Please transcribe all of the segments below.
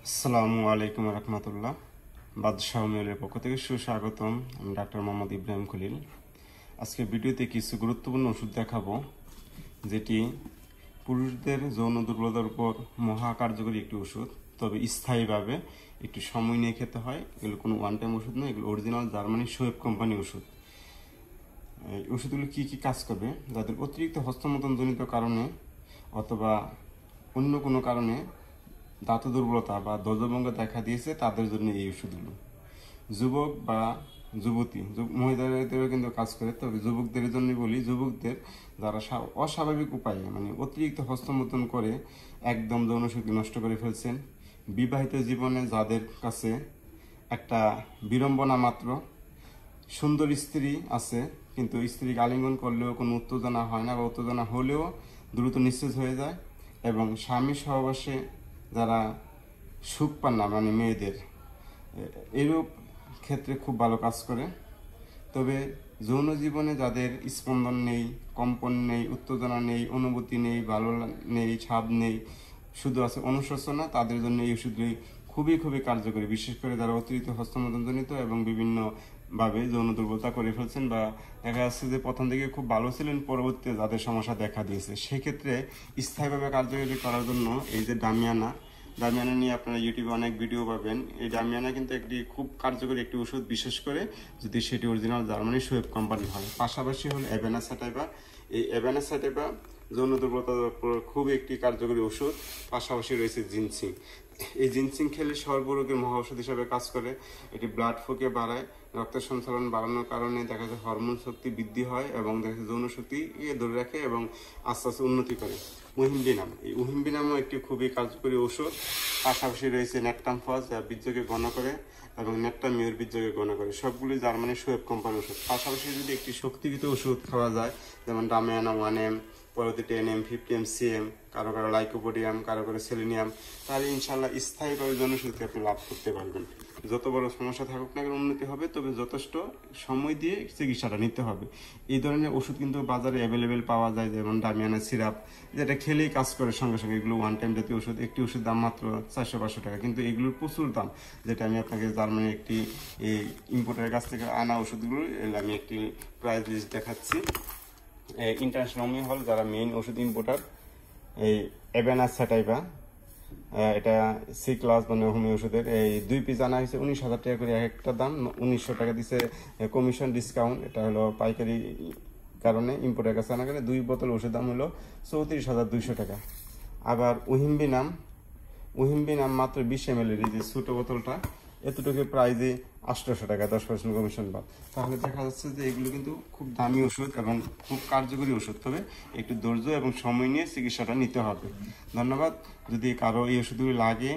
আসসালামু আলাইকুম রহমতুল্লাহ। বাদশাহ মেলের পক্ষ থেকে সুস্বাগতম। আমি ডাক্তার মোহাম্মদ ইব্রাহিম খলিল। আজকে ভিডিওতে কিছু গুরুত্বপূর্ণ ওষুধ দেখাবো, যেটি পুরুষদের যৌন দুর্বলতার উপর মহা কার্যকরী একটি ওষুধ, তবে স্থায়ীভাবে একটু সময় নিয়ে খেতে হয়। এগুলো কোনো ওয়ান টাইম ওষুধ নয়, এগুলো অরিজিনাল জার্মানি শোয়েব কোম্পানি ওষুধ। এই ওষুধগুলো কী কী কাজ করবে? যাদের অতিরিক্ত হস্তমৈথুনজনিত কারণে অথবা অন্য কোনো কারণে দাঁত দুর্বলতা বা ধ্বজভঙ্গ দেখা দিয়েছে, তাদের জন্য এই ওষুধগুলো। যুবক বা যুবতী মহিলাদেরও কিন্তু কাজ করে, তবে যুবকদের জন্য বলি, যুবকদের যারা অস্বাভাবিক উপায়ে মানে অতিরিক্ত হস্তমৈথুন করে একদম যৌনশক্তি নষ্ট করে ফেলছেন, বিবাহিত জীবনে যাদের কাছে একটা বিড়ম্বনা মাত্র, সুন্দর স্ত্রী আছে কিন্তু স্ত্রীকে আলিঙ্গন করলেও কোনো উত্তেজনা হয় না বা উত্তেজনা হলেও দ্রুত নিঃশেষ হয়ে যায়, এবং স্বামী সহবাসে যারা সুখ পান না মানে মেয়েদের, এরূপ ক্ষেত্রে খুব ভালো কাজ করে। তবে যৌন জীবনে যাদের স্পন্দন নেই, কম্পন নেই, উত্তেজনা নেই, অনুভূতি নেই, ভালো নেই, স্বাদ নেই, শুধু আছে অনুশোচনা, তাদের জন্য এই ওষুধগুলি খুবই খুবই কার্যকরী। বিশেষ করে যারা অতিরিক্ত হস্তমৈথুনজনিত এবং বিভিন্নভাবে যৌন দুর্বলতা করে ফেলছেন, বা দেখা যাচ্ছে যে প্রথম দিকে খুব ভালো ছিলেন, পরবর্তীতে যাদের সমস্যা দেখা দিয়েছে, সেক্ষেত্রে স্থায়ীভাবে কার্যকরী করার জন্য এই যে ডামিয়ানা নিয়ে আপনারা ইউটিউবে অনেক ভিডিও পাবেন। এই ডামিয়ানা কিন্তু একটি খুব কার্যকরী একটি ওষুধ, বিশেষ করে যদি সেটি অরিজিনাল জার্মানি শোয়েব কোম্পানি হয়। পাশাপাশি হল এভেনা স্যাটাইভা। এই এভেনা স্যাটাইভা যৌন দুর্বলতার উপর খুব একটি কার্যকরী ওষুধ। পাশাপাশি রয়েছে জিনসিং। এই জিনসিং খেলে সর্বরোগের মহা ওষুধ হিসাবে কাজ করে। এটি ব্লাড ফ্লোকে বাড়ায়, রক্ত সঞ্চালন বাড়ানোর কারণে দেখা যায় হরমোন শক্তি বৃদ্ধি হয় এবং দেখা যায় যৌন শক্তি ধরে রাখে এবং আস্তে আস্তে উন্নতি করে। উহিম্বিনাম, এই উহিম্বিনামও একটি খুবই কার্যকরী ওষুধ। পাশাপাশি রয়েছে ন্যাকটামফস, যা বীর্যকে ঘন করে, এবং ন্যাকটামিউর বীর্যকে ঘন করে। সবগুলি জার্মানি শোয়েব কোম্পানির ওষুধ। পাশাপাশি যদি একটি শক্তিগত ওষুধ খাওয়া যায়, যেমন ডামিয়ানা 1M, পরবর্তী 10M, 50M, CM, কারো কারো লাইকোপোডিয়াম, কারো কারো সেলেনিয়াম, তাহলে ইনশাল্লাহ স্থায়ীভাবে জনশক্তি আপনি লাভ করতে পারবেন। যত বড় সমস্যা থাকুক না কেন উন্নতি হবে, তবে যথেষ্ট সময় দিয়ে চিকিৎসাটা নিতে হবে। এই ধরনের ওষুধ কিন্তু বাজারে অ্যাভেলেবেল পাওয়া যায়, যেমন ডামিয়ানা সিরাপ, যেটা খেলেই কাজ করে সঙ্গে সঙ্গে। এগুলো ওয়ান টাইম জাতীয় ওষুধ। একটি ওষুধ দাম মাত্র 400-500 টাকা, কিন্তু এগুলোর প্রচুর দাম, যেটা আমি আপনাকে জার্মানির একটি ইম্পোর্টারের কাছ থেকে আনা ওষুধগুলো আমি একটি প্রাইস লিস্ট দেখাচ্ছি। ইন্টারন্যাশনাল হোমিও হল, যারা মেইন ওষুধ ইম্পোর্টার, এই এভেনা স্যাটাইভা, এটা সি ক্লাস মানে হোমিও ওষুধের, এই 2 পিস আনা হয়েছে 19,000 টাকা করে একটা দাম। 1900 টাকা দিছে কমিশন ডিসকাউন্ট। এটা হলো পাইকারি কারণে ইম্পোর্টের কাছে আনা, কারণে 2 বোতল ওষুধের দাম হলো 34,200 টাকা। আবার উহিম্বিনাম মাত্র 20 ml এর, যে ছোট বোতলটা, এতটুকু প্রাইজে 800 টাকা, 10% কমিশন বাদ। তাহলে দেখা যাচ্ছে যে এগুলো কিন্তু খুব দামি ওষুধ এবং খুব কার্যকরী ওষুধ, তবে একটু ধৈর্য এবং সময় নিয়ে চিকিৎসাটা নিতে হবে। ধন্যবাদ। যদি কারো এই ওষুধগুলি লাগে,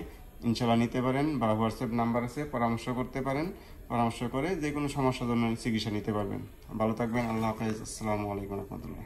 ইনশাল্লাহ নিতে পারেন, বা হোয়াটসঅ্যাপ নাম্বার আছে, পরামর্শ করতে পারেন। পরামর্শ করে যে কোনো সমস্যার জন্য চিকিৎসা নিতে পারবেন। ভালো থাকবেন। আল্লাহ হাফেজ। আসসালামু আলাইকুম রহমতুল্লাহ।